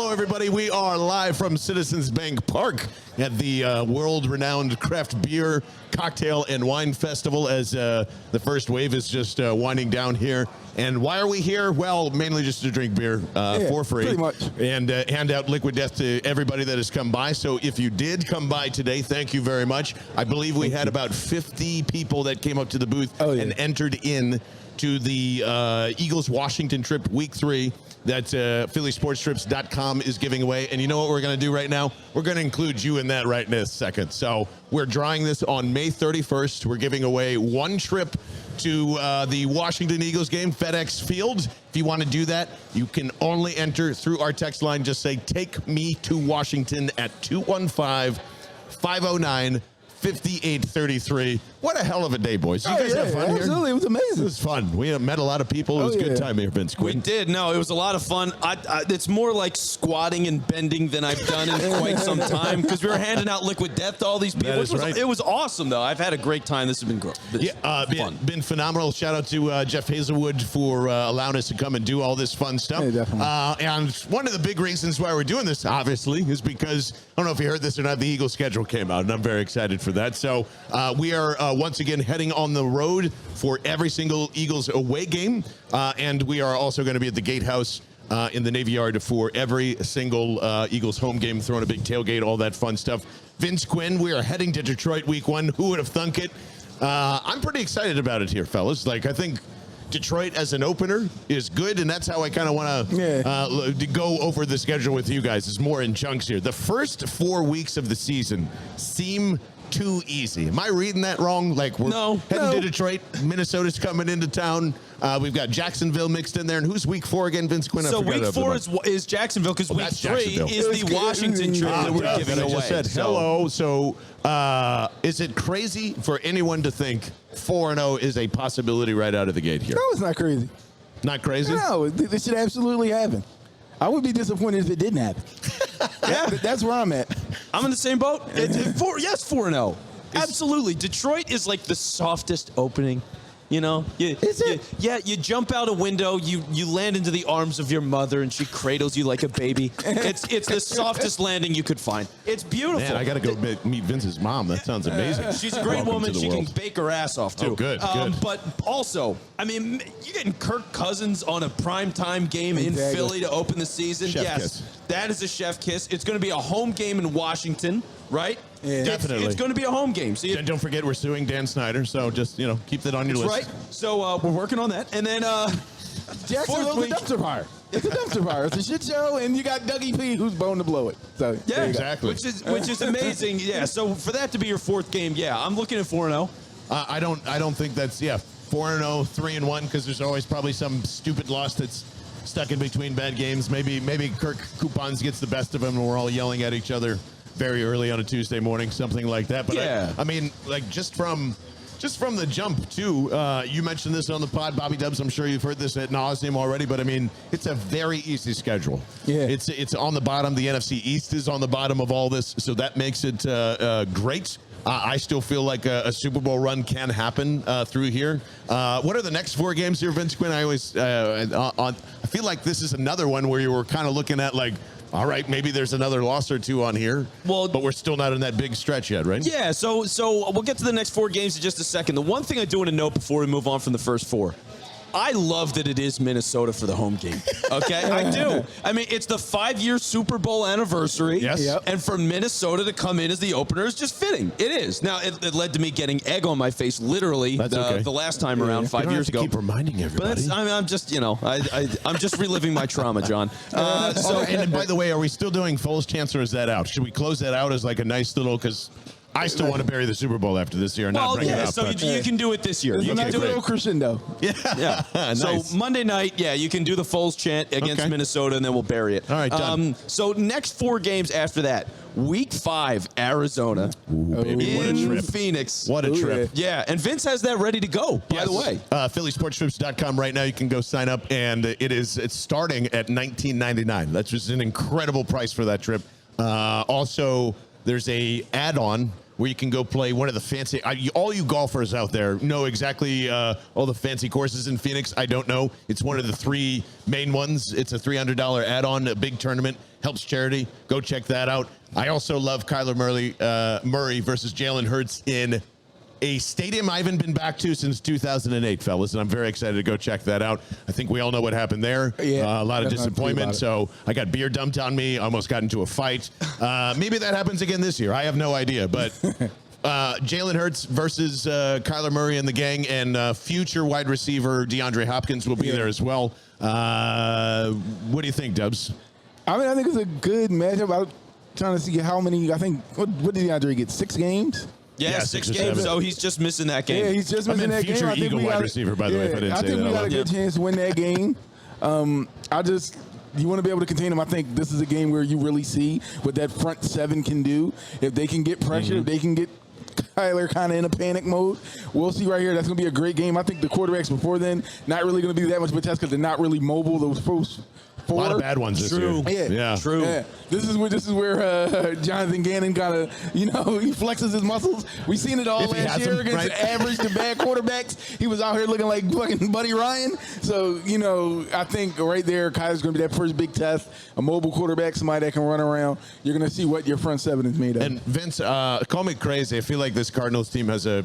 Hello, everybody. We are live from Citizens Bank Park at the world-renowned craft beer, cocktail, and wine festival as the first wave is just winding down here. And why are we here? Well, mainly just to drink beer for free. Pretty much. And hand out Liquid Death to everybody that has come by. So if you did come by today, thank you very much. I believe we had about 50 people that came up to the booth and entered in to the Eagles-Washington trip, week 3. That PhillySportsTrips.com is giving away. And you know what we're going to do right now? We're going to include you in that right in a second. So we're drawing this on May 31st. We're giving away one trip to the Washington Eagles game, FedEx Field. If you want to do that, you can only enter through our text line. Just say, "Take me to Washington" at 215-509-5833. What a hell of a day, boys. You guys have fun here? Absolutely. It was amazing. It was fun. We met a lot of people. It was a good time here, Vince Quinn. We did. No, it was a lot of fun. It's more like squatting and bending than I've done in quite some time because we were handing out Liquid Death to all these people. It was awesome, though. I've had a great time. This has been great. Fun. Been phenomenal. Shout out to Jeff Hazelwood for allowing us to come and do all this fun stuff. Yeah, definitely. And one of the big reasons why we're doing this, obviously, is because, I don't know if you heard this or not, the Eagles schedule came out, and I'm very excited for that. So we are once again heading on the road for every single Eagles away game, and we are also going to be at the Gatehouse in the Navy Yard for every single Eagles home game, throwing a big tailgate, all that fun stuff. Vince Quinn, we are heading to Detroit week 1. Who would have thunk it? I'm pretty excited about it here, fellas. Like, I think Detroit as an opener is good, and that's how I kind of want to go over the schedule with you guys. It's more in chunks here. The first 4 weeks of the season seem too easy. Am I reading that wrong? Like, we're heading to Detroit. Minnesota's coming into town. We've got Jacksonville mixed in there. And who's week 4 again, Vince Quinn? So week 4 is Jacksonville, because week 3 is the Washington trip that we're giving away. I just said hello. So is it crazy for anyone to think 4-0 is a possibility right out of the gate here? No, it's not crazy. Not crazy? No, this should absolutely happen. I would be disappointed if it didn't happen. That's where I'm at. I'm in the same boat. 4-0. Absolutely. Detroit is like the softest opening. You know, you jump out a window, you land into the arms of your mother, and she cradles you like a baby. It's the softest landing you could find. It's beautiful. Man, I got to go meet Vince's mom. That sounds amazing. She's a great woman. She can bake her ass off, too. Oh, good. But also, I mean, you're getting Kirk Cousins on a primetime game in Philly to open the season. Chef kiss. That is a chef kiss. It's going to be a home game in Washington, right? Yeah. Definitely. It's going to be a home game. So don't forget, we're suing Dan Snyder, so just, keep that on your list. Right. So we're working on that. And then Jacksonville's a dumpster fire. It's a dumpster fire. It's a shit show, and you got Dougie P, who's bone to blow it. So yeah, exactly. Which is amazing. Yeah. So for that to be your 4th game, I'm looking at 4-0. I don't think that's 4-0, 3-1, because there's always probably some stupid loss that's stuck in between bad games. Maybe Kirk Coupons gets the best of him, and we're all yelling at each other very early on a Tuesday morning, something like that. But I mean, like, just from the jump too, you mentioned this on the pod, Bobby Dubs. I'm sure you've heard this ad nauseum already, but I mean, it's a very easy schedule. Yeah, it's on the bottom. The NFC East is on the bottom of all this, so that makes it great. I still feel like a Super Bowl run can happen through here. What are the next 4 games here, Vince Quinn? I feel like this is another one where you were kind of looking at like, all right, maybe there's another loss or 2 on here. Well, but we're still not in that big stretch yet, right? Yeah, so we'll get to the next 4 games in just a second. The one thing I do want to note before we move on from the first 4, I love that it is Minnesota for the home game. Okay, I do. I mean, it's the 5-year Super Bowl anniversary. Yes. Yep. And for Minnesota to come in as the opener is just fitting. It is. Now, it led to me getting egg on my face literally the last time around 5 years ago. Keep reminding everybody. But I'm just, I'm just reliving my trauma, John. And by the way, are we still doing Foles chance, or is that out? Should we close that out as like a nice little, because I still want to bury the Super Bowl after this year and not bring it up. So you can do it this year. You can do a little crescendo. Yeah. Nice. So Monday night, you can do the Foles chant against Minnesota, and then we'll bury it. All right, done. So next 4 games after that. Week 5, Arizona. Ooh, baby. What a trip. Phoenix. What a trip. Yeah, and Vince has that ready to go, by the way. PhillySportsTrips.com right now. You can go sign up, and it's starting at $19.99. That's just an incredible price for that trip. Also, there's a add-on where you can go play one of the fancy. All you golfers out there know exactly all the fancy courses in Phoenix. I don't know. It's one of the 3 main ones. It's a $300 add-on, a big tournament, helps charity. Go check that out. I also love Kyler Murray versus Jalen Hurts in a stadium I haven't been back to since 2008, fellas, and I'm very excited to go check that out. I think we all know what happened there. Yeah, a lot of disappointment. So I got beer dumped on me, almost got into a fight. Maybe that happens again this year. I have no idea. But Jalen Hurts versus Kyler Murray and the gang, and future wide receiver DeAndre Hopkins will be there as well. What do you think, Dubs? I mean, I think it's a good matchup. I'm trying to see how many. I think what did DeAndre get? 6 games. Yeah, 6 games, so he's just missing that game. Yeah, he's just missing that game. Future Eagle wide receiver, by the way, if I didn't say that. I think we got a good chance to win that game. You want to be able to contain him. I think this is a game where you really see what that front 7 can do. If they can get pressure, if they can get Kyler kind of in a panic mode, we'll see right here. That's going to be a great game. I think the quarterbacks before then, not really going to be that much of a test because they're not really mobile. Those first 4. A lot of bad ones this year. Yeah. True. Yeah. This is where Jonathan Gannon kind of, he flexes his muscles. We've seen it all last year against average to bad quarterbacks. He was out here looking like fucking Buddy Ryan. So, I think right there, Kyler's going to be that first big test. A mobile quarterback, somebody that can run around. You're going to see what your front 7 is made of. And Vince, call me crazy. I feel like this Cardinals team has a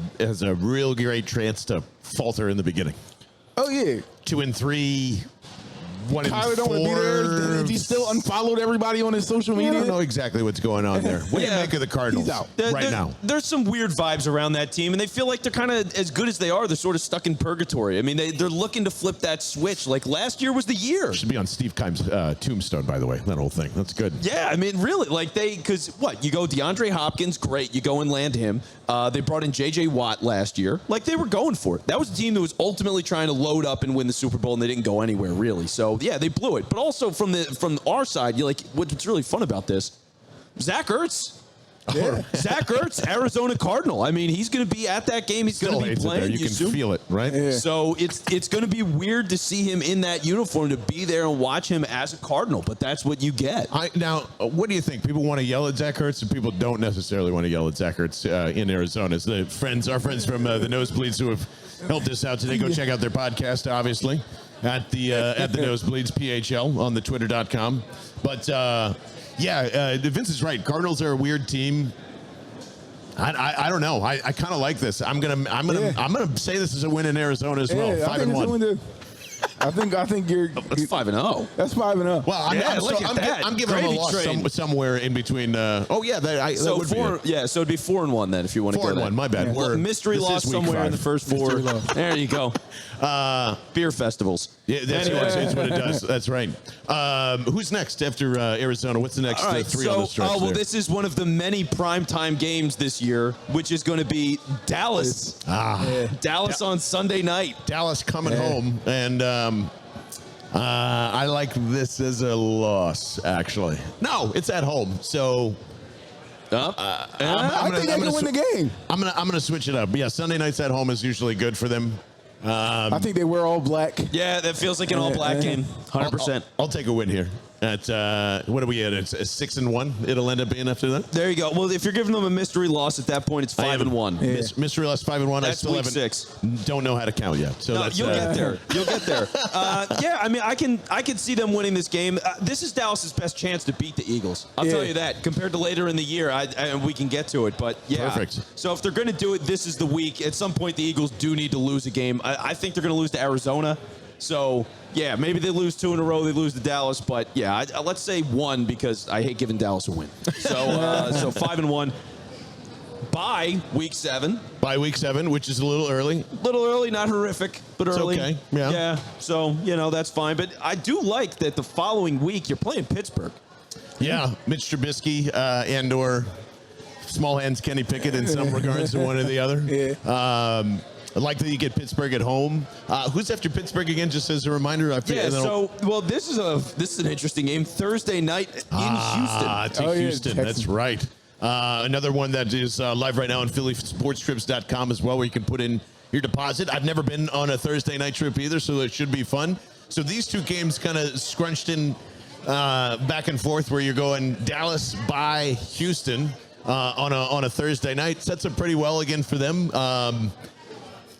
real great chance to falter in the beginning. Oh, yeah. 2-3. Kyler don't want to be there. Is he still unfollowed everybody on his social media? I don't know exactly what's going on there. What do you make of the Cardinals right now? There's some weird vibes around that team, and they feel like they're kind of, as good as they are, they're sort of stuck in purgatory. I mean, they're looking to flip that switch. Like, last year was the year. Should be on Steve Keim's tombstone, by the way, that whole thing. That's good. Yeah, I mean, really, because you go DeAndre Hopkins, great. You go and land him. They brought in J.J. Watt last year. Like, they were going for it. That was a team that was ultimately trying to load up and win the Super Bowl, and they didn't go anywhere, really. So, yeah, they blew it. But also from our side, you're like, what's really fun about this? Zach Ertz. Yeah. Zach Ertz, Arizona Cardinal. I mean, he's going to be at that game. He's going to be playing. You can feel it, right? Yeah. So it's going to be weird to see him in that uniform, to be there and watch him as a Cardinal. But that's what you get. Now, what do you think? People want to yell at Zach Ertz, and people don't necessarily want to yell at Zach Ertz in Arizona. It's our friends from the Nosebleeds who have helped us out today. Go check out their podcast, obviously, at the Nosebleeds PHL on the Twitter.com. But Vince is right. Cardinals are a weird team. I don't know. I kind of like this. I'm gonna say this is a win in Arizona as well. 5-1. I think you're. That's 5-0. That's 5-0. Well, I'm giving them a loss somewhere in between. That would be it. So it'd be 4-1 then if you want to go 4-1. My bad. Yeah. Mystery loss somewhere 5. In the first 4. There you go. Beer festivals. Yeah, that's what it does. That's right. Who's next after Arizona? What's the next 3 on the stretch? This is one of the many primetime games this year, which is going to be Dallas. Dallas on Sunday night. Dallas coming home, and I like this as a loss, actually. No, it's at home, so. I think they're going to win the game. I'm gonna switch it up. Yeah, Sunday nights at home is usually good for them. I think they wear all black. Yeah, that feels like an all black game. 100%. I'll take a win here. At what are we at? It's 6-1. It'll end up being after that. There you go. well, if you're giving them a mystery loss at that point, it's 5-1. Yeah. Mystery loss 5-1. That's I still week 6. Don't know how to count yet. So you'll get there. You'll get there. I mean, I can see them winning this game. This is Dallas's best chance to beat the Eagles. I'll tell you that. Compared to later in the year, we can get to it. But yeah, perfect. So if they're going to do it, this is the week. At some point, the Eagles do need to lose a game. I think they're going to lose to Arizona. So, yeah, maybe they lose 2 in a row. They lose to Dallas. But, yeah, let's say 1 because I hate giving Dallas a win. So 5-1. By week 7. By week 7, which is a little early. Not horrific, but it's early. Okay. Yeah. Yeah. So, that's fine. But I do like that the following week you're playing Pittsburgh. Yeah. Mitch Trubisky and or small hands Kenny Pickett in some regards to one or the other. Yeah. I like that you get Pittsburgh at home. Who's after Pittsburgh again? Just as a reminder. This is an interesting game. Thursday night in Houston. Houston. That's right. Another one that is live right now on PhillySportsTrips.com as well, where you can put in your deposit. I've never been on a Thursday night trip either, so it should be fun. So these 2 games kind of scrunched in back and forth, where you're going Dallas by Houston. on a Thursday night. Sets up pretty well again for them.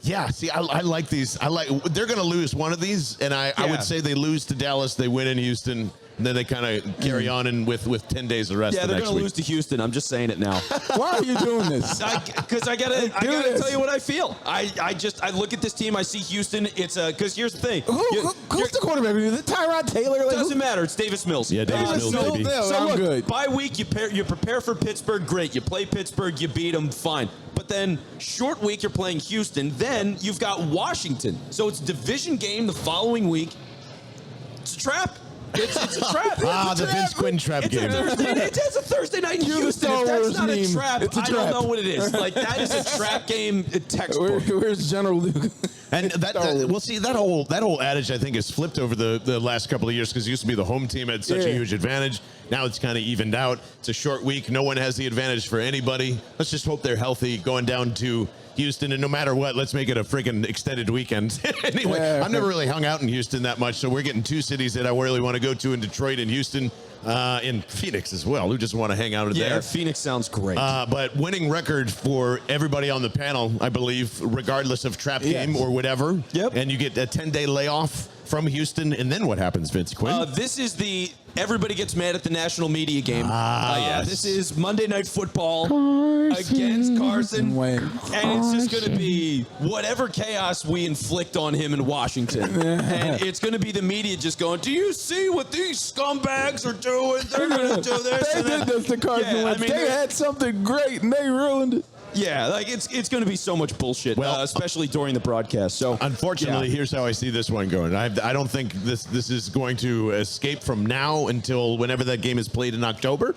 Yeah, see, I like these. They're going to lose one of these, and I would say they lose to Dallas, they win in Houston, and then they kind of carry on and with 10 days of rest. Yeah, they're going to lose to Houston. I'm just saying it now. Why are you doing this? Because I gotta tell you what I feel. I look at this team. I see Houston. It's because here's the thing. Who's the quarterback? Is it Tyrod Taylor? It doesn't matter. It's Davis Mills. Yeah, Davis Mills, baby. So look, good. Bye week, you prepare for Pittsburgh. Great. You play Pittsburgh. You beat them. Fine. But then short week, you're playing Houston. Then you've got Washington. So it's division game the following week. It's a trap. It's a trap. The Vince Quinn trap game. It's a Thursday night in Houston. If that's not a trap, I don't know what it is. Like, that is a trap game textbook. Where's General Luke? And we'll see that whole adage I think has flipped over the last couple of years because it used to be the home team had such a huge advantage. Now it's kind of evened out. It's a short week. No one has the advantage for anybody. Let's just hope they're healthy going down to Houston, and no matter what, let's make it a friggin' extended weekend. Anyway, I've never really hung out in Houston that much, so we're getting two cities that I really want to go to in Detroit and Houston, in Phoenix as well. Who just want to hang out there? Yeah, Phoenix sounds great. But winning record for everybody on the panel, I believe, regardless of trap game or whatever. Yep. And you get a 10-day layoff from Houston, and then what happens, Vince Quinn? This is the everybody gets mad at the national media game. Yes. This is Monday Night Football against Carson. And it's just going to be whatever chaos we inflict on him in Washington. And it's going to be the media just going, do you see what these scumbags are doing? They're going to do this. They did this to Carson Wentz. They had something great, and they ruined it. Yeah, like it's going to be so much bullshit, especially during the broadcast. So unfortunately, here's how I see this one going. I don't think this is going to escape from now until whenever that game is played in October.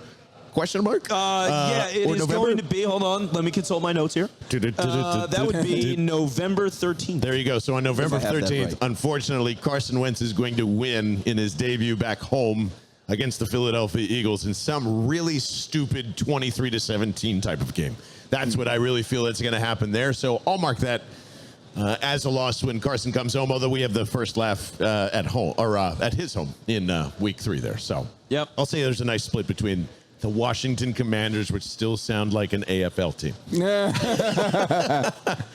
Question mark? Yeah, it is going to be. Hold on, let me consult my notes here. That would be November 13th. There you go. So on November 13th, unfortunately, Carson Wentz is going to win in his debut back home against the Philadelphia Eagles in some really stupid 23-17 type of game. That's what I really feel that's going to happen there. So I'll mark that as a loss when Carson comes home, although we have the first laugh at home or at his home in week 3 there. So I'll say there's a nice split between the Washington Commanders, which still sound like an AFL team.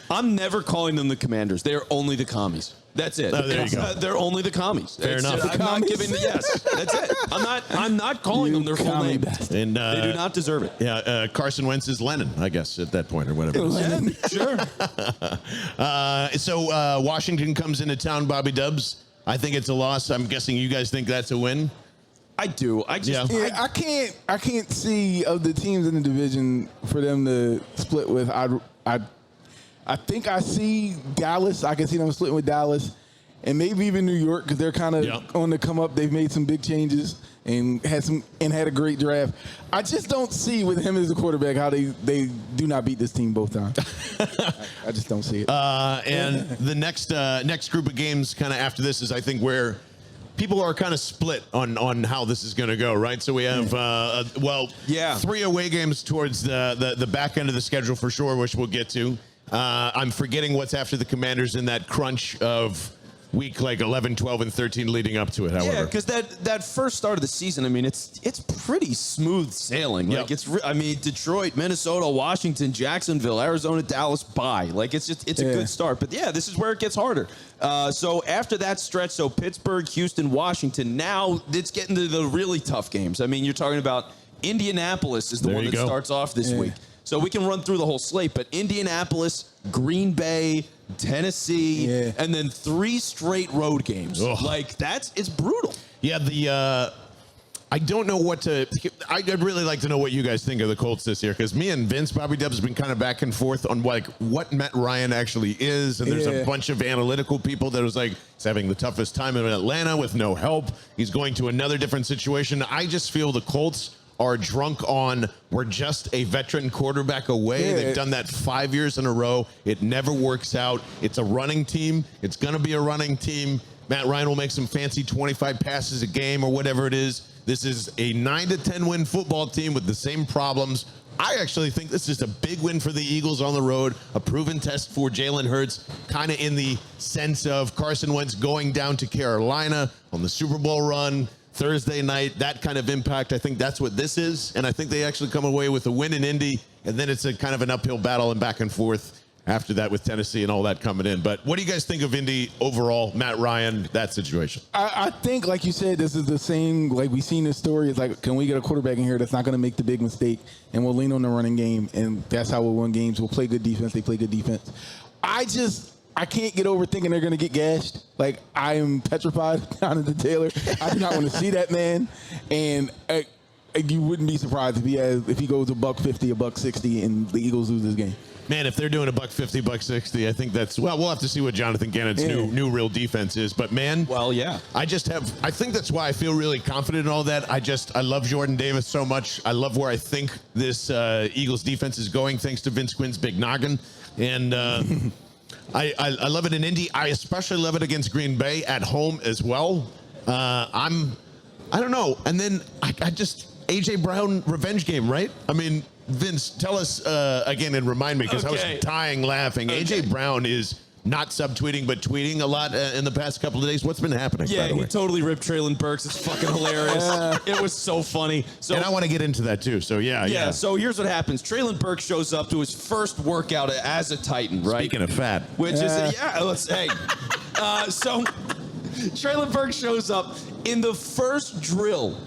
I'm never calling them the Commanders. They are only the commies. That's it. Oh, there you go. They're only the commies. Fair enough. I'm not giving yes. That's it. I'm not calling them their full name. And, they do not deserve it. Yeah, Carson Wentz is Lennon, I guess, at that point or whatever. Yeah, sure. So Washington comes into town, Bobby Dubs. I think it's a loss. I'm guessing you guys think that's a win. I do. I can't see of the teams in the division for them to split with. I think I see Dallas. I can see them splitting with Dallas, and maybe even New York because they're kind of on the come up. They've made some big changes and had a great draft. I just don't see with him as a quarterback how they do not beat this team both times. I just don't see it. And the next group of games kind of after this is I think where people are kind of split on how this is going to go, right? So we have 3 away games towards the back end of the schedule for sure, which we'll get to. I'm forgetting what's after the Commanders in that crunch of week like 11, 12, and 13 leading up to it, however. Yeah, because that first start of the season, I mean, it's pretty smooth sailing. Like Detroit, Minnesota, Washington, Jacksonville, Arizona, Dallas, bye. Like it's a good start. But yeah, this is where it gets harder. So after that stretch, so Pittsburgh, Houston, Washington, now it's getting to the really tough games. I mean, you're talking about Indianapolis is the one that starts off this week. So we can run through the whole slate, but Indianapolis, Green Bay, Tennessee, and then 3 straight road games. Ugh. Like it's brutal. Yeah, I don't know what to. I'd really like to know what you guys think of the Colts this year, because me and Vince, Bobby Dubs, have been kind of back and forth on like what Matt Ryan actually is, and there's a bunch of analytical people that was like he's having the toughest time in Atlanta with no help. He's going to another different situation. I just feel the Colts are drunk on we're just a veteran quarterback away. Yeah. They've done that 5 years in a row. It never works out. It's a running team. It's going to be a running team. Matt Ryan will make some fancy 25 passes a game or whatever it is. This is a 9-10 win football team with the same problems. I actually think this is a big win for the Eagles on the road, a proven test for Jalen Hurts, kind of in the sense of Carson Wentz going down to Carolina on the Super Bowl run. Thursday night, that kind of impact. I think that's what this is. And I think they actually come away with a win in Indy. And then it's a kind of an uphill battle and back and forth after that with Tennessee and all that coming in. But what do you guys think of Indy overall, Matt Ryan, that situation? I think, like you said, this is the same, like we've seen this story. It's like, can we get a quarterback in here that's not going to make the big mistake, and we'll lean on the running game, and that's how we'll win games. We'll play good defense. They play good defense. I can't get over thinking they're going to get gashed. Like, I am petrified, Jonathan Taylor. I do not want to see that man. And you wouldn't be surprised if he goes $150, $160, and the Eagles lose this game. Man, if they're doing $150, $160, I think that's, well, we'll have to see what Jonathan Gannon's new real defense is. But man, well, yeah, I think that's why I feel really confident in all that. I love Jordan Davis so much. I love where I think this Eagles defense is going, thanks to Vince Quinn's big noggin. And I love it in Indy. I especially love it against Green Bay at home as well. I don't know. And then I just, A.J. Brown revenge game, right? I mean, Vince, tell us again and remind me, because I was dying laughing. Okay. A.J. Brown is not subtweeting, but tweeting a lot in the past couple of days. What's been happening? Yeah, he totally ripped Traylon Burks. It's fucking hilarious. It was so funny. So, and I want to get into that too. So yeah. So here's what happens. Traylon Burks shows up to his first workout as a Titan, right? Speaking of fat. Which is, let's say. So Traylon Burks shows up in the first drill.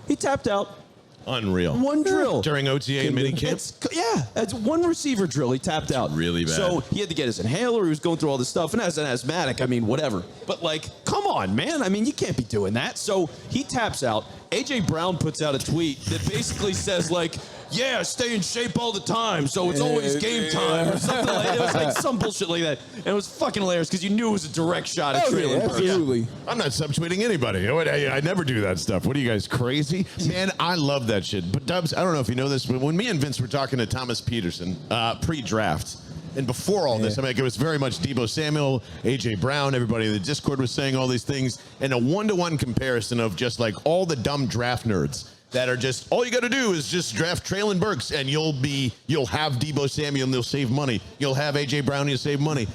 He tapped out. Unreal. One drill. During OTA and minicamp? It's one receiver drill. He tapped out. Really bad. So he had to get his inhaler. He was going through all this stuff. And as an asthmatic, I mean, whatever. But, like, come on, man. I mean, you can't be doing that. So he taps out. A.J. Brown puts out a tweet that basically says, like, yeah, stay in shape all the time, so it's always game time, or something like that. It was like some bullshit like that. And it was fucking hilarious because you knew it was a direct shot at Traylon Burks. Absolutely. I'm not subtweeting anybody. I never do that stuff. What are you guys, crazy? Man, I love that shit. But Dubs, I don't know if you know this, but when me and Vince were talking to Thomas Peterson pre-draft, and before all this, I mean, it was very much Deebo Samuel, A.J. Brown, everybody in the Discord was saying all these things, and a one-to-one comparison of just like all the dumb draft nerds that are just, all you got to do is just draft Traylon Burks, and you'll have Deebo Samuel, and they'll save money. You'll have A.J. Brown, and you'll save money.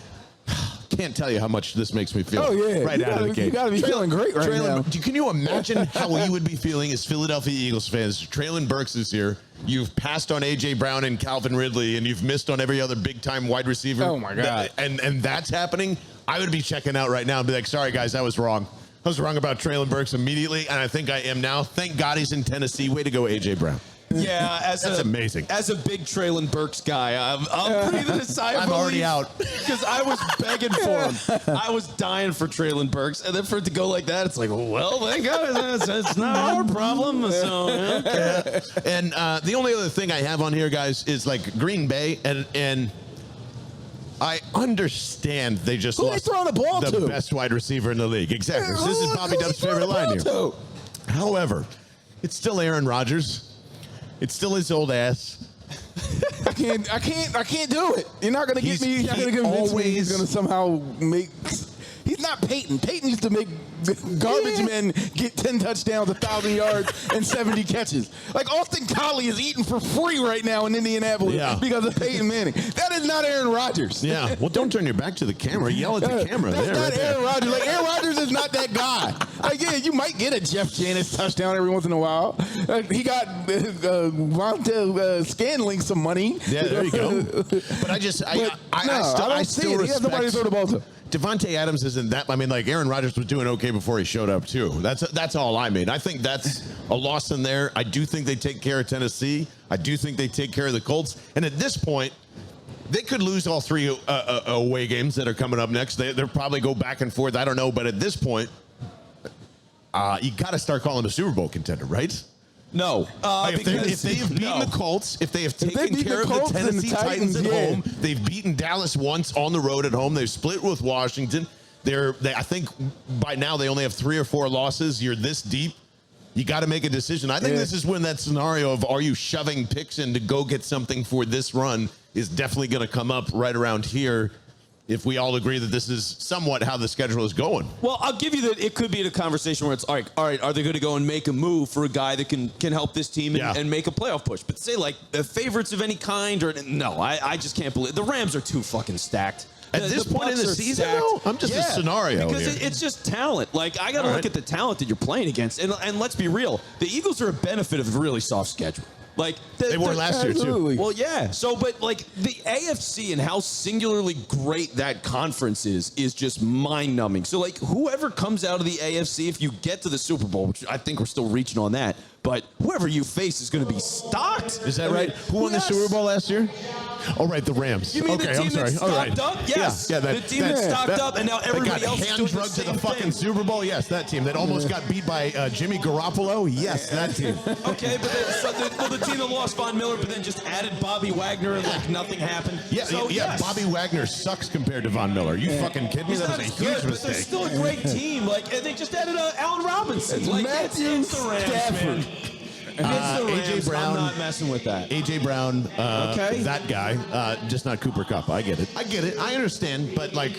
Can't tell you how much this makes me feel. Oh, yeah. Right out of the gate. You got to be feeling great right now. Can you imagine how we would be feeling as Philadelphia Eagles fans? Traylon Burks is here. You've passed on A.J. Brown and Calvin Ridley, and you've missed on every other big-time wide receiver. Oh, my God. And that's happening. I would be checking out right now and be like, sorry, guys, I was wrong. I was wrong about Traylon Burks immediately, and I think I am now. Thank God he's in Tennessee. Way to go, A.J. Brown. Yeah, that's amazing. As a big Traylon Burks guy, I'm breathing a sigh of relief. I'm already out. Because I was begging for him. I was dying for Traylon Burks. And then for it to go like that, it's like, well, thank God. It's not our problem. So, okay. And the only other thing I have on here, guys, is like Green Bay. And I understand they just lost the best wide receiver in the league. Exactly. So this is Bobby Dubb's favorite line here. However, it's still Aaron Rodgers. It's still his old ass. I can't do it. You're not gonna get me. You're not gonna convince me he's gonna somehow make. He's not Peyton. Peyton used to make garbage men get 10 touchdowns, 1,000 yards, and 70 catches. Like Austin Collie is eating for free right now in Indianapolis because of Peyton Manning. That is not Aaron Rodgers. Yeah. Well, don't turn your back to the camera. Yell at the camera. That's not Aaron Rodgers. Like Aaron Rodgers is not that guy. Like yeah, you might get a Jeff Janis touchdown every once in a while. He got Scanling some money. Yeah, there you go. But I still respect. He has nobody to throw the ball to. Devontae Adams isn't that. I mean, like Aaron Rodgers was doing okay before he showed up too. That's all I mean. I think that's a loss in there. I do think they take care of Tennessee. I do think they take care of the Colts. And at this point, they could lose all three away games that are coming up next. They'll probably go back and forth. I don't know. But at this point, you got to start calling them a Super Bowl contender, right? No. If they have beaten the Colts, if they have taken care of the Tennessee Titans at home, they've beaten Dallas once on the road at home. They've split with Washington. I think by now they only have 3 or 4 losses. You're this deep. You got to make a decision. I think this is when that scenario of are you shoving picks in to go get something for this run is definitely going to come up right around here. if we all agree that this is somewhat how the schedule is going. Well, I'll give you that it could be a conversation where it's all right, are they going to go and make a move for a guy that can help this team and make a playoff push? But say like favorites of any kind, or no, I just can't believe the Rams are too fucking stacked. At this point in the season, though, I'm just a scenario because here. It's just talent. Like, I got to look at the talent that you're playing against. And let's be real. The Eagles are a benefit of a really soft schedule. Like they were last year, too. Well, yeah. So, but, like, the AFC and how singularly great that conference is just mind-numbing. So, like, whoever comes out of the AFC, if you get to the Super Bowl, which I think we're still reaching on that, but whoever you face is going to be stocked. Is that right? Who won the Super Bowl last year? Oh, right, the Rams. You mean the team that stocked up? Yes. Yeah, the team that stocked up, and now everybody else is doing the hand-drugged to the fucking thing. Super Bowl? Yes, that team that almost got beat by Jimmy Garoppolo? Yes, that team. Okay, but the team that lost Von Miller, but then just added Bobby Wagner and like nothing happened. Yeah, so, yes. Bobby Wagner sucks compared to Von Miller. You fucking kidding me? He's That not was a as huge good, but mistake. they're still a great team. Like, and they just added Allen Robinson. Like, Matthew it's the Rams, man. Stafford. It's the Rams. A.J. Brown. I'm not messing with that. A.J. Brown, Okay. that guy, just not Cooper Kupp. I get it. I understand, but like,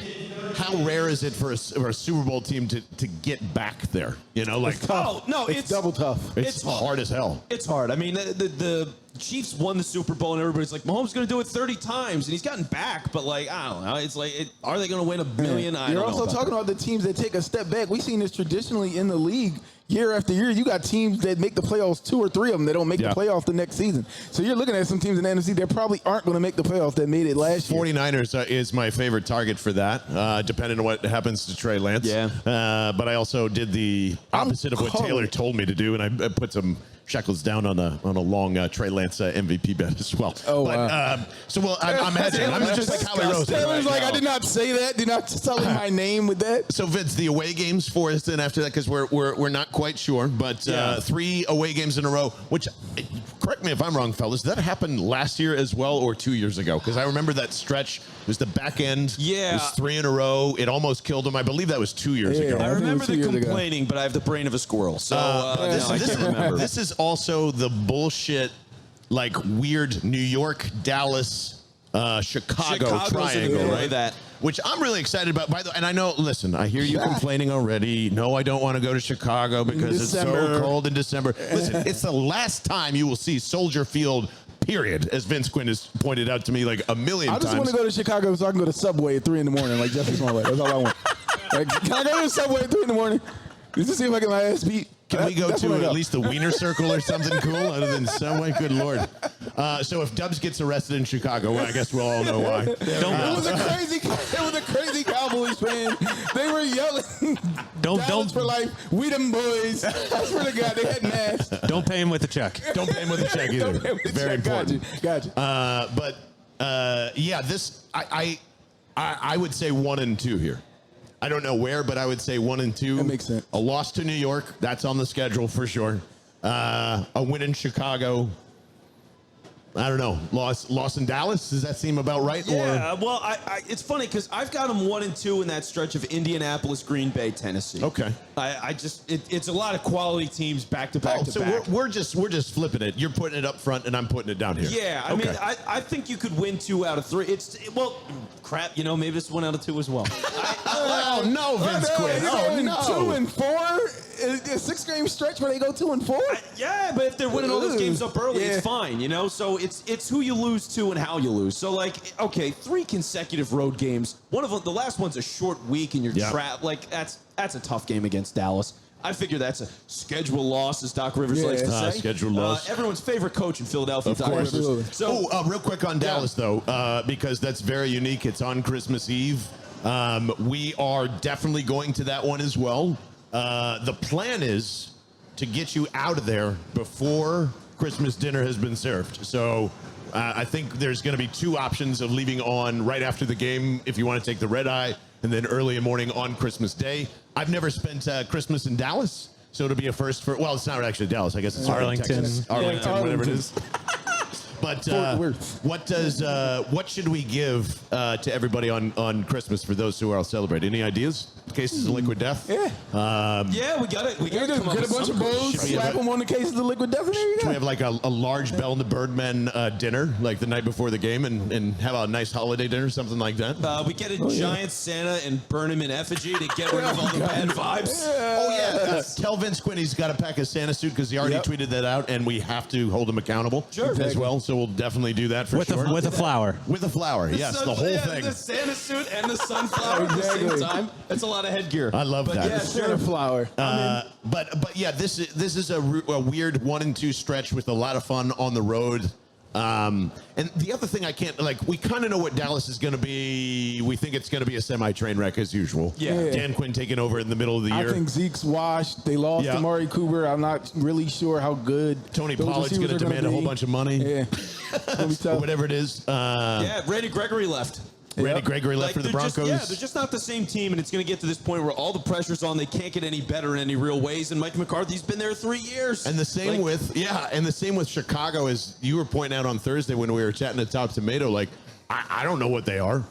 how rare is it for a Super Bowl team to get back there? You know, like, Oh no, It's double tough. it's hard as hell. It's hard. I mean, the Chiefs won the Super Bowl, and everybody's like, Mahomes is going to do it 30 times, and he's gotten back. But like, I don't know. It's like, are they going to win $1 million? I You're don't know also talking about the teams that take a step back. We've seen this traditionally in the league. Year after year, you got teams that make the playoffs, 2 or 3 of them that don't make the playoff the next season. So you're looking at some teams in the NFC that probably aren't going to make the playoffs that made it last year. 49ers is my favorite target for that, depending on what happens to Trey Lance. Yeah. But I also did the opposite of what Taylor told me to do, and I put some shekels down on a long Trey Lance MVP bet as well. Oh, but, wow. I'm hedging. I'm just like Howie Roseman. Taylor's right like, now. I did not say that. Did not tell him my name with that. So Vince, the away games for us then after that, because we're not quite sure, but 3 away games in a row, which, correct me if I'm wrong, fellas, that happened last year as well or 2 years ago? Because I remember that stretch. It was the back end. Yeah. It was 3 in a row. It almost killed him. I believe that was 2 years ago. I I think it remember was 2 the years ago. complaining, but I have the brain of a squirrel. So This is also the bullshit, like weird New York, Dallas, Chicago Chicago's triangle, in the right? that. Which I'm really excited about. By the and I know, listen, I hear you complaining already. No, I don't want to go to Chicago because it's so cold in December. Listen, it's the last time you will see Soldier Field. Period, as Vince Quinn has pointed out to me like a million times. I just want to go to Chicago so I can go to Subway at 3 in the morning, like Jesse Smollett. That's all I want. Like, can I go to Subway at 3 in the morning? Just to see if I get my ass beat. Can we go That's to when I at least the Wiener Circle or something cool other than Subway? Good Lord. So if Dubs gets arrested in Chicago, well, I guess we'll all know why. It was a crazy Cowboys fan. They were yelling, Dallas for life, we them boys. I swear to God, they had masks. Don't pay him with a check. Don't pay him with a check either. Don't pay him with a Very check. important. Gotcha. This I would say 1 and 2 here. I don't know where, but I would say 1 and 2. That makes sense. A loss to New York, that's on the schedule for sure. A win in Chicago. I don't know. Loss in Dallas? Does that seem about right? Yeah, well, it's funny because I've got them 1 and 2 in that stretch of Indianapolis, Green Bay, Tennessee. Okay. It's a lot of quality teams back to back to so back. we're just flipping it. You're putting it up front, and I'm putting it down here. Yeah, I mean, I think you could win 2 out of 3. Crap, maybe this is 1 out of 2 as well. Oh no, Vince Quinn. Oh no. 2 and 4? A 6-game stretch where they go 2 and 4? Yeah, but if they're winning all those games up early, Yeah. it's fine, So it's who you lose to and how you lose. So okay, 3 consecutive road games. One of them, the last one's a short week, and you're trapped. Like that's a tough game against Dallas. I figure that's a schedule loss, as Doc Rivers likes to say. Schedule loss. Everyone's favorite coach in Philadelphia, Of Doc course. Rivers. So, real quick on Dallas, though, because that's very unique. It's on Christmas Eve. We are definitely going to that one as well. The plan is to get you out of there before Christmas dinner has been served. So I think there's going to be 2 options of leaving on right after the game if you want to take the red eye, and then early in the morning on Christmas Day. I've never spent Christmas in Dallas, so it'll be a first for, well, it's not actually Dallas. I guess it's Arlington. Texas. Arlington, whatever it is. But Fort Worth. what should we give to everybody on Christmas for those who are celebrating? Any ideas? Cases of liquid death? Yeah. Yeah, we got it. We got to come up Get with a bunch of something. bows, slap them on the cases of liquid death, and there you Should go. we have like a large Bell the Birdmen dinner, like the night before the game, and have a nice holiday dinner, something like that? We get a giant Santa and burn him in effigy to get rid of all the bad vibes. Oh yeah, tell Vince Quinn he's got to pack his Santa suit because he already tweeted that out, and we have to hold him accountable as well. So we'll definitely do that for sure. With a flower. With a flower, yes, the whole thing. The Santa suit and the sunflower at the same time. That's a lot of headgear. I love that. Yeah, Santa flower. But yeah, this is a weird 1 and 2 stretch with a lot of fun on the road. And the other thing we kind of know what Dallas is going to be. We think it's going to be a semi-train wreck as usual. Yeah. Dan Quinn taking over in the middle of the year. I think Zeke's washed. They lost to Amari Cooper. I'm not really sure how good. Tony those Pollard's going to receivers are demand a whole be. bunch of money. Yeah. Or whatever it is. Yeah, Randy Gregory left. Randy Gregory left for the Broncos. They're just not the same team, and it's going to get to this point where all the pressure's on. They can't get any better in any real ways, and Mike McCarthy's been there 3 years. And the same with Chicago, as you were pointing out on Thursday when we were chatting at Top Tomato. Like, I don't know what they are.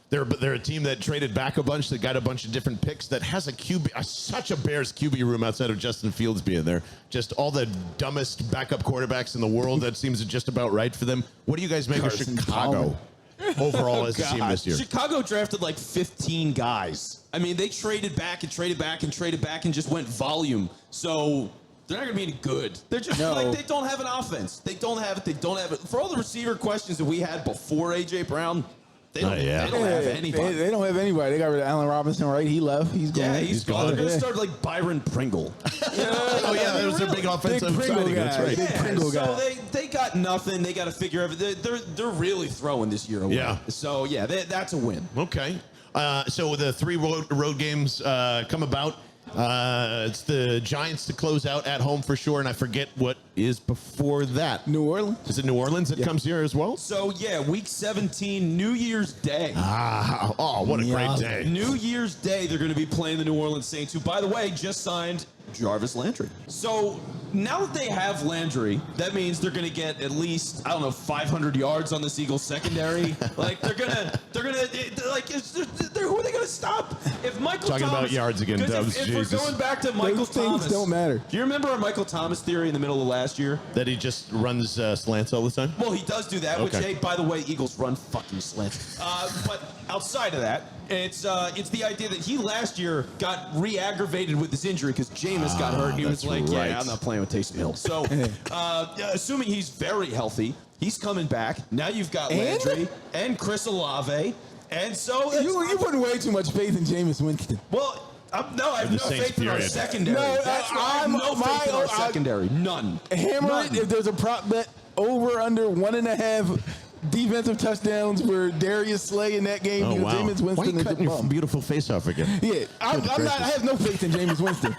They're a team that traded back a bunch, that got a bunch of different picks, that has a QB, such a Bears QB room outside of Justin Fields being there. Just all the dumbest backup quarterbacks in the world. That seems just about right for them. What do you guys make of Chicago overall as a team this year? Chicago drafted like 15 guys. I mean, they traded back and traded back and traded back and just went volume. So they're not going to be any good. They're just like, they don't have an offense. They don't have it. They don't have it. For all the receiver questions that we had before A.J. Brown, they don't have anybody. They don't have anybody. They got rid of Allen Robinson, right? He left. He's gone. Yeah, he's gone. They're going to start like Byron Pringle. That was their big offensive signing. That's right. Big Pringle guy. So they got nothing. They got to figure everything. They're really throwing this year away. Yeah. So yeah, that's a win. Okay. So the 3 road games come about. It's the Giants to close out at home for sure, and I forget what is before that. New Orleans. Is it New Orleans that comes here as well? So yeah, week 17, New Year's Day. What a great day. New Year's Day, they're going to be playing the New Orleans Saints, who, by the way, just signed Jarvis Landry. So now that they have Landry, that means they're going to get at least, 500 yards on this Eagles secondary. Like who are they going to stop? If Michael Talking Thomas, about yards again, Dubs. If we're going back to Michael Those things Thomas, don't matter. Do you remember our Michael Thomas theory in the middle of last year? That he just runs slants all the time? Well, he does do that, which, Okay. hey, by the way, Eagles run fucking slants. But outside of that, it's the idea that he last year got re-aggravated with his injury because Jameis got hurt. And he was that's like, right. yeah, I'm not playing with Taysom Hill. So, assuming he's very healthy, he's coming back. Now you've got Landry and Chris Olave. And so... You putting way too much faith in Jameis Winston. Well... I have no Saints faith in our period. secondary. I have no faith in our secondary. None. Hammer it if there's a prop bet over under 1.5 defensive touchdowns for Darius Slay in that game. Oh, wow. Jameis Winston Why are you is cutting the your bum. beautiful face off again? Yeah, I have no faith in Jameis Winston.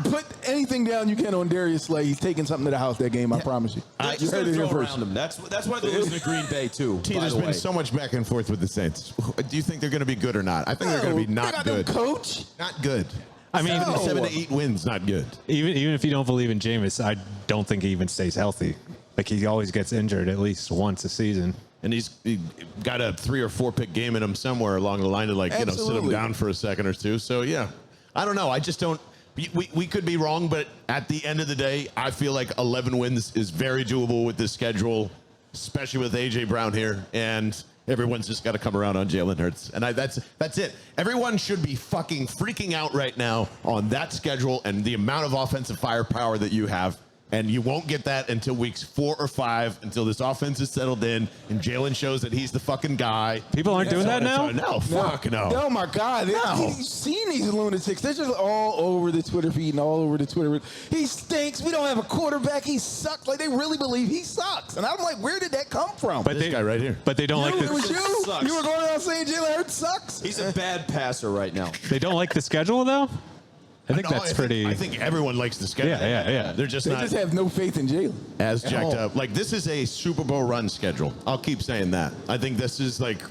Put anything down you can on Darius Slay. He's taking something to the house that game, I promise you. They're just going to throw around him. That's why they're losing to Green Bay, too. There's been so much back and forth with the Saints. Do you think they're going to be good or not? I think they're going to be not they got good. No coach. Not good. I mean, 7 to 8 wins, not good. even if you don't believe in Jameis, I don't think he even stays healthy. Like, he always gets injured at least once a season. And he got a 3 or 4 pick game in him somewhere along the line to sit him down for a second or two. So yeah, I don't know. I just don't. We could be wrong, but at the end of the day, I feel like 11 wins is very doable with this schedule, especially with A.J. Brown here, and everyone's just got to come around on Jalen Hurts. And that's it. Everyone should be fucking freaking out right now on that schedule and the amount of offensive firepower that you have. And you won't get that until weeks 4 or 5, until this offense is settled in and Jalen shows that he's the fucking guy. People aren't doing that now? No, fuck no. Oh my God! You've seen these lunatics. They're just all over the Twitter feed and all over the Twitter. He stinks. We don't have a quarterback. He sucks. Like, they really believe he sucks. And I'm like, where did that come from? But This guy right here. But they don't like It was the you. Sucks. You were going around saying Jalen Hurts sucks. He's a bad passer right now. they don't like the schedule though. I think that's pretty. I think everyone likes the schedule. Yeah. They're just They not just have no faith in Jalen. as at jacked all. up. Like, this is a Super Bowl run schedule. I'll keep saying that. I think this is like,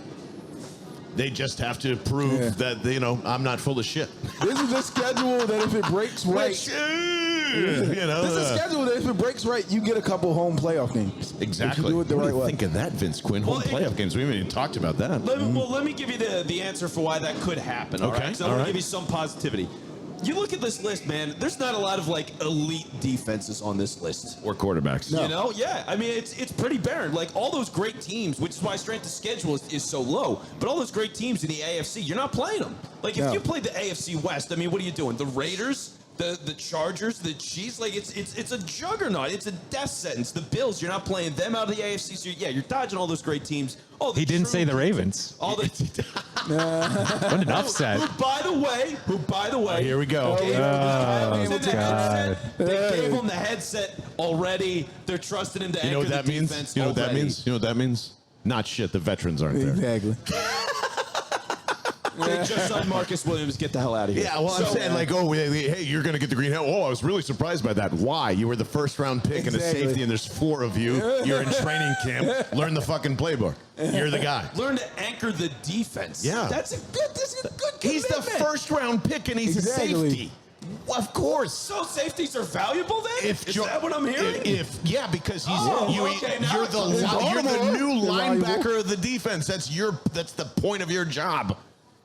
they just have to prove that, I'm not full of shit. This is a schedule that if it breaks right, You know, This is scheduled. If it breaks right, you get a couple home playoff games. exactly. If you do it the What do right you way. think of that, Vince Quinn? Home playoff games. We haven't even talked about that. Let me give you the answer for why that could happen. All Okay, right? So all I'm gonna right. give you some positivity. You look at this list, man. There's not a lot of like elite defenses on this list. Or quarterbacks. You know, yeah. I mean, it's pretty barren. Like all those great teams, which is why strength of schedule is so low. But all those great teams in the AFC, you're not playing them. Like if you played the AFC West, I mean, what are you doing? The Raiders, the Chargers, the Chiefs, like it's a juggernaut. It's a death sentence. The Bills, you're not playing them out of the AFC. So you're dodging all those great teams. Oh, He didn't say the Ravens. All the What an upset. Who, by the way, Here we go. gave Oh, him the God. headset. They gave him the headset already. They're trusting him to You know anchor what that the means? defense You know what that already. means? You know what that means? Not shit. The veterans aren't there. Exactly. They just signed Marcus Williams. Get the hell out of here. Yeah, well, I'm saying like, hey, you're going to get the green hat. Oh, I was really surprised by that. Why? You were the first round pick and a Exactly. safety, and there's 4 of you. You're in training camp. Learn the fucking playbook. You're the guy. Learn to anchor the defense. Yeah. That's a good He's the commitment. first round pick, and he's Exactly. a safety. Well, of course. So safeties are valuable then? Is that what I'm hearing? Yeah, because he's okay, now you're it's you're the new They're valuable. linebacker of the defense. That's the point of your job.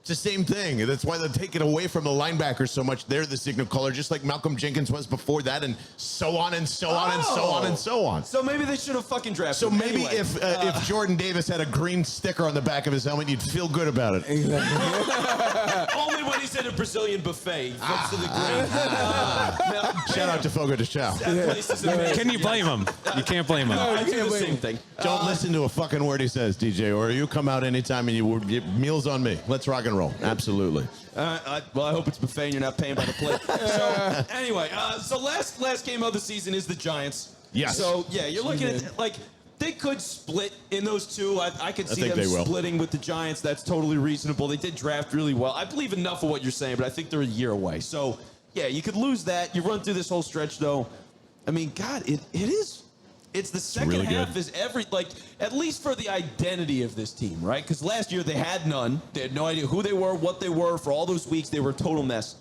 It's the same thing. That's why they take it away from the linebackers so much. They're the signal caller, just like Malcolm Jenkins was before that, and so on and so on and so on and so on. So maybe they should have fucking drafted So him. maybe Anyway, if Jordan Davis had a green sticker on the back of his helmet, you'd feel good about it. only when he's in a Brazilian buffet, he flips to the green. Shout out to Fogo de Chao. That place is amazing. Can you blame him? You can't blame him. I do the same thing. Don't listen to a fucking word he says, DJ, or you come out anytime and you meals on me. Let's rock and roll. Absolutely. Well, I hope it's buffet and you're not paying by the plate. So anyway, so last game of the season is the Giants. Yes. So yeah, you're looking at like they could split in those two. I could see think them they will. splitting with the Giants. That's totally reasonable. They did draft really well. I believe enough of what you're saying, but I think they're a year away. So yeah, you could lose that. You run through this whole stretch though. I mean, God, it is. It's the second really half good. is at least for the identity of this team, right? Because last year they had none. They had no idea who they were, what they were. For all those weeks, they were a total mess.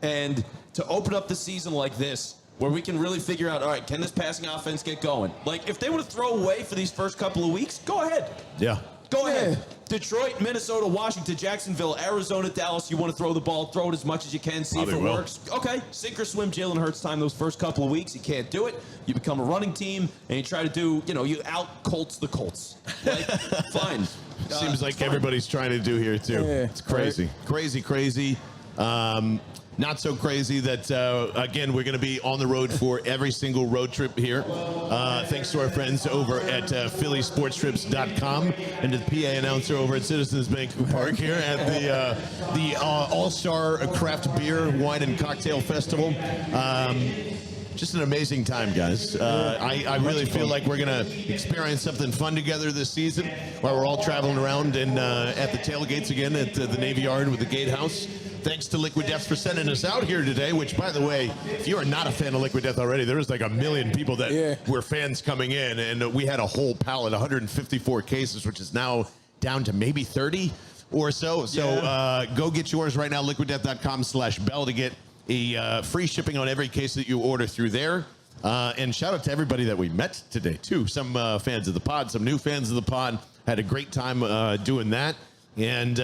And to open up the season like this, where we can really figure out, all right, can this passing offense get going? Like, if they were to throw away for these first couple of weeks, go ahead. Yeah. Go ahead. Detroit, Minnesota, Washington, Jacksonville, Arizona, Dallas. You want to throw the ball, throw it as much as you can, see if Probably it will. works. Okay, sink or swim. Jalen Hurts time those first couple of weeks. You can't do it. You become a running team, and you try to do, you out Colts the Colts. Like, fine. Seems like it's fine. everybody's trying to do here too. Yeah. It's crazy, crazy. Not so crazy that again we're going to be on the road for every single road trip here. Thanks to our friends over at PhillySportsTrips.com and to the PA announcer over at Citizens Bank Park here at the All-Star Craft Beer, Wine, and Cocktail Festival. Just an amazing time, guys. I really feel like we're going to experience something fun together this season while we're all traveling around and at the tailgates again at the Navy Yard with the Gatehouse. Thanks to Liquid Death for sending us out here today, which, by the way, if you are not a fan of Liquid Death already, there was like 1 million people that were fans coming in, and we had a whole pallet, 154 cases, which is now down to maybe 30 or so. So go get yours right now, liquiddeath.com/bell to get a free shipping on every case that you order through there. And shout out to everybody that we met today, too. Some fans of the pod, some new fans of the pod. Had a great time doing that. And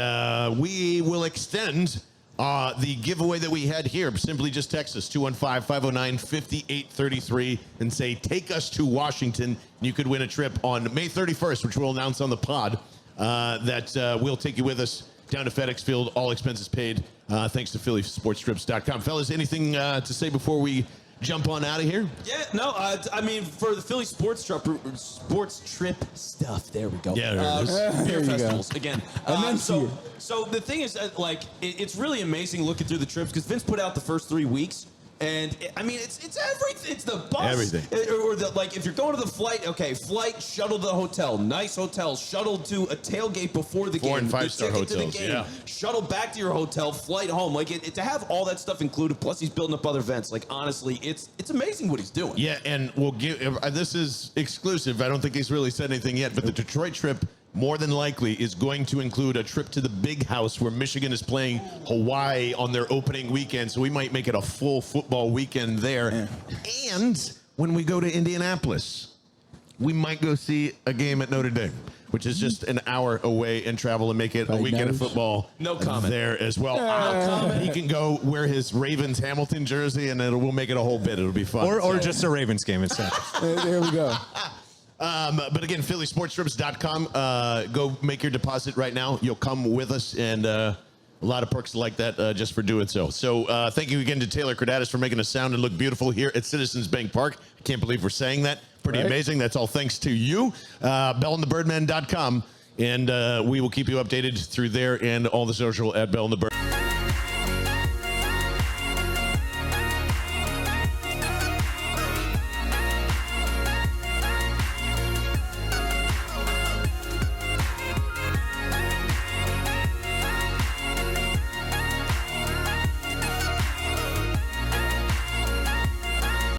we will extend the giveaway that we had here. Simply just text us 215-509-5833 and say, take us to Washington. You could win a trip on May 31st, which we'll announce on the pod, that we'll take you with us down to FedEx Field, all expenses paid, thanks to PhillySportsTrips.com. Fellas, anything to say before we jump on out of here? Yeah, no, I mean, for the Philly sports trip stuff, there we go. Yeah, there it is. Beer There you go. festivals, again. And then So the thing is, it's really amazing looking through the trips, because Vince put out the first 3 weeks, and I mean, it's everything. It's the bus. Everything. Or if you're going to the flight, okay, flight, shuttle to the hotel, nice hotel, shuttle to a tailgate before the game. 4- and 5-star the ticket to the hotels, game, yeah. shuttle back to your hotel, flight home. Like, to have all that stuff included, plus he's building up other events. Like, honestly, it's amazing what he's doing. Yeah, and we'll give, this is exclusive. I don't think he's really said anything yet, but the Detroit trip more than likely is going to include a trip to the Big House where Michigan is playing Hawaii on their opening weekend. So we might make it a full football weekend there. Yeah. And when we go to Indianapolis, we might go see a game at Notre Dame, which is just an hour away and travel and make it a weekend of football. No comment there as well. He can go wear his Ravens Hamilton jersey, and we'll make it a whole bit. It'll be fun. Or just a Ravens game instead. There we go. But again, PhillySportsTrips.com. Go make your deposit right now. You'll come with us, and a lot of perks like that just for doing so. So thank you again to Taylor Cordatis for making us sound and look beautiful here at Citizens Bank Park. I can't believe we're saying that. Pretty amazing. That's all thanks to you. BellandTheBirdmen.com. And we will keep you updated through there and all the social at Bell and the Bird.